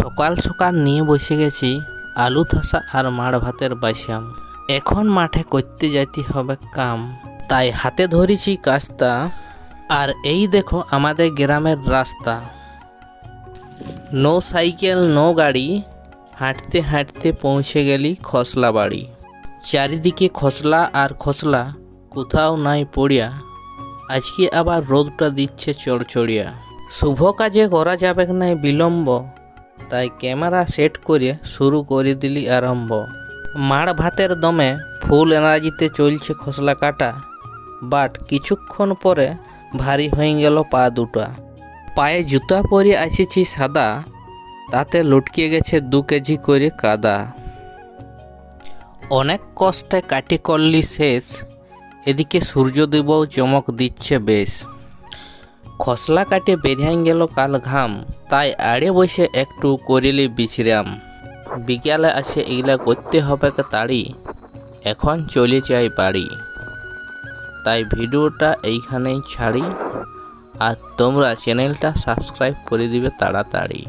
সকাল সকাল নিয়ে বসে গেছি আলু থাসা আর মাড় ভাতের বাসাম। এখন মাঠে করতে যাইতে হবে কাম, তাই হাতে ধরেছি কাস্তা। আর এই দেখো আমাদের গ্রামের রাস্তা, নো সাইকেল নো গাড়ি, হাঁটতে হাঁটতে পৌঁছে গেলি খসলা বাড়ি। চারিদিকে খসলা আর খসলা, কোথাও নাই পড়িয়া, আজকে আবার রোদটা দিচ্ছে চড়চড়িয়া। শুভ কাজে করা যাবে নাই বিলম্ব, তাই ক্যামেরা সেট করে শুরু করে দিলি আরম্ভ। মাড় ভাতের দমে ফুল এনার্জিতে চলছে খসলা কাটা, বাট কিছুক্ষণ পরে ভারী হয়ে গেল পা দুটা। পায়ে জুতা পরে আসেছি সাদা, তাতে লটকে গেছে 2 কেজি করে কাদা। অনেক কষ্টে কাটি করলি শেষ, এদিকে সূর্যদেবও চমক দিচ্ছে বেশ। খসলা কাটে বেরিয়ে গেল কাল ঘাম, তাই আড়ে বসে একটু করিলি বিশ্রাম। বিকালে আসে এগুলা করতে হবে তাড়ি, এখন চলে যাই বাড়ি। তাই ভিডিওটা এইখানেই ছাড়ি, আর তোমরা চ্যানেলটা সাবস্ক্রাইব করে দিবে তাড়াতাড়ি।